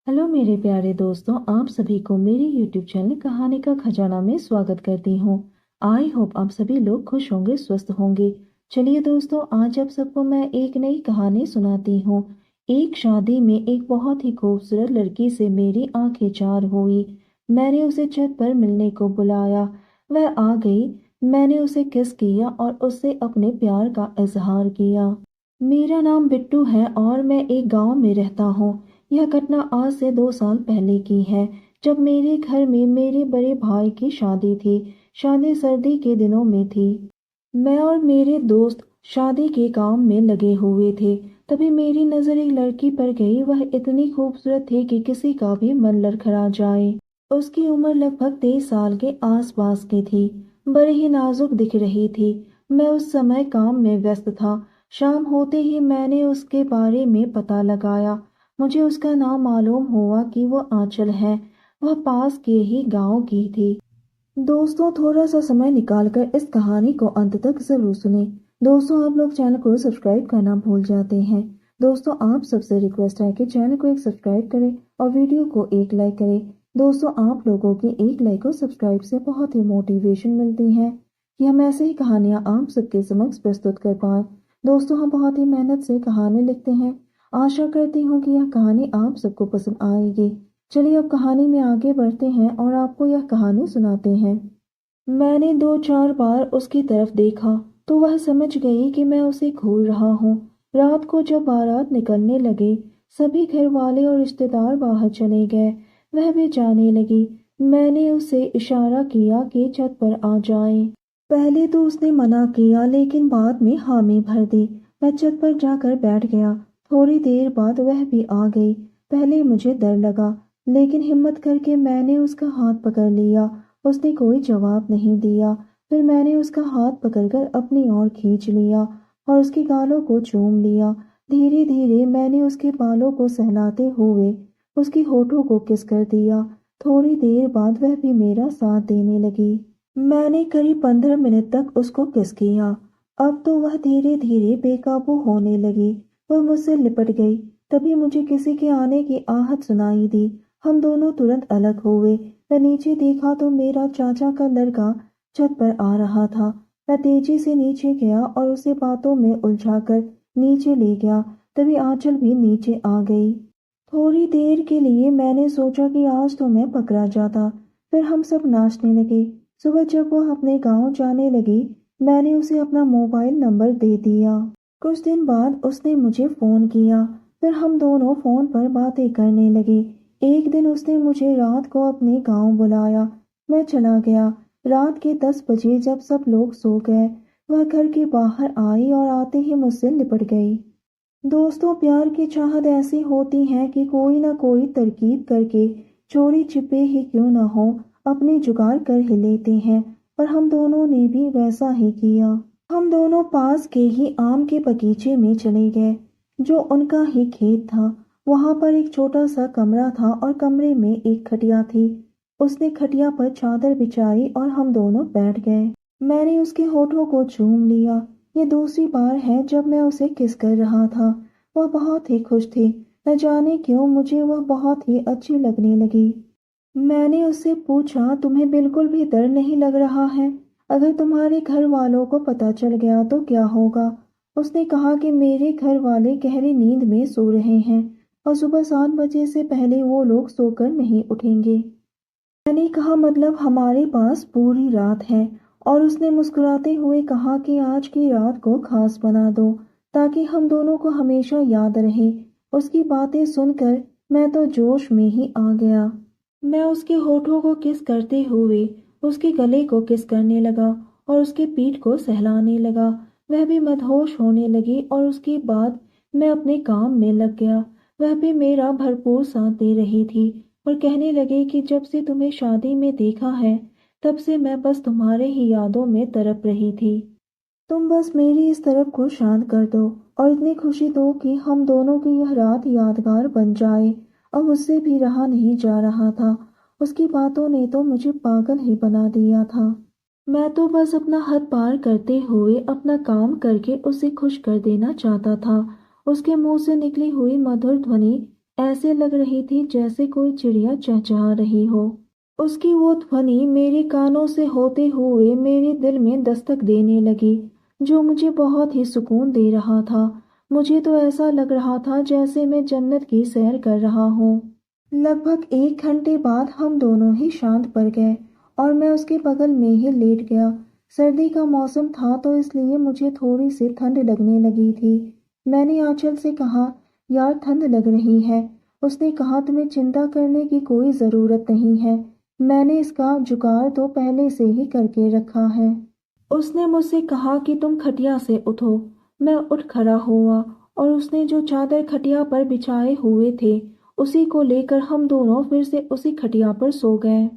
Hello मेरे प्यारे दोस्तों, आप सभी को मेरे यूट्यूब चैनल कहानी का खजाना में स्वागत करती हूँ। आई होप आप सभी लोग खुश होंगे, स्वस्थ होंगे। चलिए दोस्तों, आज आप सबको मैं एक नई कहानी सुनाती हूँ। एक शादी में एक बहुत ही खूबसूरत लड़की से मेरी आंखें चार हुई। मैंने उसे छत पर मिलने को बुलाया। वह आ गई। मैंने उसे किस किया और उससे अपने प्यार का इजहार किया। मेरा नाम बिट्टू है और मैं एक गांव में रहता हूँ। यह घटना आज से 2 साल पहले की है, जब मेरे घर में मेरे बड़े भाई की शादी थी। शादी सर्दी के दिनों में थी। मैं और मेरे दोस्त शादी के काम में लगे हुए थे। तभी मेरी नजर एक लड़की पर गई। वह इतनी खूबसूरत थी कि किसी का भी मन लड़खड़ा जाए। उसकी उम्र लगभग 23 साल के आसपास की थी। बड़ी ही नाजुक दिख रही थी। मैं उस समय काम में व्यस्त था। शाम होते ही मैंने उसके बारे में पता लगाया। मुझे उसका नाम मालूम हुआ कि वो आंचल है। वह पास के ही गांव की थी। दोस्तों, थोड़ा सा समय निकालकर इस कहानी को अंत तक जरूर सुने। दोस्तों, आप लोग चैनल को सब्सक्राइब करना भूल जाते हैं। दोस्तों, आप सबसे रिक्वेस्ट है कि चैनल को एक सब्सक्राइब करें और वीडियो को एक लाइक करें। दोस्तों, आप लोगों की एक लाइक और सब्सक्राइब से बहुत ही मोटिवेशन मिलती है कि हम ऐसे ही कहानियां आप सबके समक्ष प्रस्तुत कर पाए। दोस्तों, हम बहुत ही मेहनत से कहानी लिखते हैं। आशा करती हूँ कि यह कहानी आप सबको पसंद आएगी। चलिए अब कहानी में आगे बढ़ते हैं और आपको यह कहानी सुनाते हैं। मैंने 2-4 बार उसकी तरफ देखा तो वह समझ गई कि मैं उसे घूर रहा हूँ। रात को जब बारात निकलने लगे, सभी घर वाले और रिश्तेदार बाहर चले गए। वह भी जाने लगी। मैंने उसे इशारा किया कि छत पर आ जाए। पहले तो उसने मना किया, लेकिन बाद में हामी भर दी। मैं छत पर जाकर बैठ गया। थोड़ी देर बाद वह भी आ गई। पहले मुझे डर लगा, लेकिन हिम्मत करके मैंने उसका हाथ पकड़ लिया। उसने कोई जवाब नहीं दिया। फिर मैंने उसका हाथ पकड़कर अपनी ओर खींच लिया और उसके गालों को चूम लिया। धीरे धीरे मैंने उसके बालों को सहलाते हुए उसके होठों को किस कर दिया। थोड़ी देर बाद वह भी मेरा साथ देने लगी। मैंने करीब 15 मिनट तक उसको किस किया। अब तो वह धीरे धीरे बेकाबू होने लगी। वह मुझसे लिपट गई। तभी मुझे किसी के आने की आहट सुनाई दी। हम दोनों तुरंत अलग हुए। मैं नीचे देखा तो मेरा चाचा का लड़का छत पर आ रहा था। मैं तेजी से नीचे गया और उसे बातों में उलझाकर नीचे ले गया। तभी आंचल भी नीचे आ गई। थोड़ी देर के लिए मैंने सोचा कि आज तो मैं पकड़ा जाता। फिर हम सब नाचने लगे। सुबह जब वो अपने गांव जाने लगी, मैंने उसे अपना मोबाइल नंबर दे दिया। कुछ दिन बाद उसने मुझे फोन किया। फिर हम दोनों फोन पर बातें करने लगे। एक दिन उसने मुझे रात को अपने गांव बुलाया। मैं चला गया। रात के 10 बजे जब सब लोग सो गए, वह घर के बाहर आई और आते ही मुझसे लिपट गई। दोस्तों, प्यार की चाहत ऐसी होती है कि कोई ना कोई तरकीब करके, चोरी छिपे ही क्यों ना हो, अपने जुगाड़ कर ही लेते हैं। और हम दोनों ने भी वैसा ही किया। हम दोनों पास के ही आम के बगीचे में चले गए, जो उनका ही खेत था। वहां पर एक छोटा सा कमरा था और कमरे में एक खटिया थी। उसने खटिया पर चादर बिछाई और हम दोनों बैठ गए। मैंने उसके होठों को चूम लिया। ये दूसरी बार है जब मैं उसे किस कर रहा था। वह बहुत ही खुश थी। न जाने क्यों मुझे वह बहुत ही अच्छी लगने लगी। मैंने उससे पूछा, तुम्हें बिल्कुल भी डर नहीं लग रहा है? अगर तुम्हारे घर वालों को पता चल गया तो क्या होगा? उसने कहा कि मेरे घर वाले गहरी नींद में सो रहे हैं और सुबह 7 बजे से पहले वो लोग सोकर नहीं उठेंगे। मैंने कहा, मतलब हमारे पास पूरी रात है। और उसने मुस्कुराते हुए कहा कि आज की रात को खास बना दो, ताकि हम दोनों को हमेशा याद रहे। उसकी बातें सुनकर मैं तो जोश में ही आ गया। मैं उसके होठों को किस करते हुए उसके गले को किस करने लगा और उसके पीठ को सहलाने लगा। वह भी मदहोश होने लगी और उसके बाद मैं अपने काम में लग गया। वह भी मेरा भरपूर साथ दे रही थी और कहने लगे कि जब से तुम्हें शादी में देखा है, तब से मैं बस तुम्हारे ही यादों में तड़प रही थी। तुम बस मेरी इस तरफ को शांत कर दो और इतनी खुशी दो कि हम दोनों की यह रात यादगार बन जाए। अब उससे भी रहा नहीं जा रहा था। उसकी बातों ने तो मुझे पागल ही बना दिया था। मैं तो बस अपना हद पार करते हुए अपना काम करके उसे खुश कर देना चाहता था। उसके मुंह से निकली हुई मधुर ध्वनि ऐसे लग रही थी जैसे कोई चिड़िया चहचहा रही हो। उसकी वो ध्वनि मेरे कानों से होते हुए मेरे दिल में दस्तक देने लगी, जो मुझे बहुत ही सुकून दे रहा था। मुझे तो ऐसा लग रहा था जैसे मैं जन्नत की सैर कर रहा हूँ। लगभग 1 घंटे बाद हम दोनों ही शांत पड़ गए और मैं उसके बगल में ही लेट गया। सर्दी का मौसम था तो इसलिए मुझे थोड़ी सी ठंड लगने लगी थी। मैंने आंचल से कहा, यार ठंड लग रही है। उसने कहा, तुम्हें चिंता करने की कोई ज़रूरत नहीं है, मैंने इसका जुगाड़ तो पहले से ही करके रखा है। उसने मुझसे कहा कि तुम खटिया से उठो। मैं उठ खड़ा हुआ और उसने जो चादर खटिया पर बिछाए हुए थे उसी को लेकर हम दोनों फिर से उसी खटिया पर सो गए।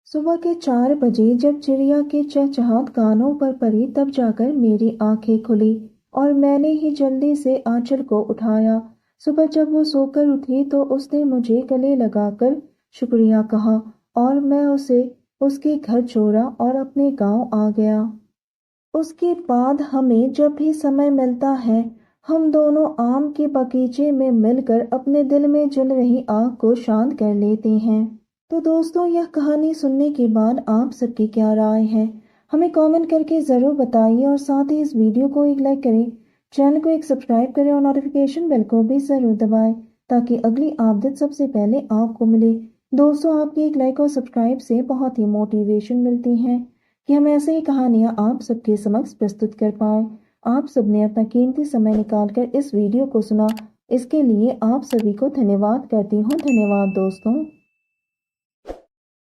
सुबह के 4 बजे जब चिड़िया की चहचहाट कानों पर पड़ी तब जाकर मेरी आंखें खुली और मैंने ही जल्दी से आंचल को उठाया। सुबह जब वो सोकर उठी तो उसने मुझे गले लगाकर शुक्रिया कहा और मैं उसे उसके घर छोड़ा और अपने गांव आ गया। उसके बाद हमें जब भी समय मिलता है हम दोनों आम के बगीचे में मिलकर अपने दिल में जल रही आग को शांत कर लेते हैं। तो दोस्तों, यह कहानी सुनने के बाद आप सबकी क्या राय है, हमें कमेंट करके ज़रूर बताइए और साथ ही इस वीडियो को एक लाइक करें, चैनल को एक सब्सक्राइब करें और नोटिफिकेशन बेल को भी ज़रूर दबाएं ताकि अगली अपडेट सबसे पहले आपको मिले। दोस्तों, आपकी एक लाइक और सब्सक्राइब से बहुत ही मोटिवेशन मिलती है कि हम ऐसे ही कहानियाँ आप सबके समक्ष प्रस्तुत कर पाएँ। आप सबने अपना कीमती समय निकालकर इस वीडियो को सुना, इसके लिए आप सभी को धन्यवाद करती हूँ। धन्यवाद दोस्तों।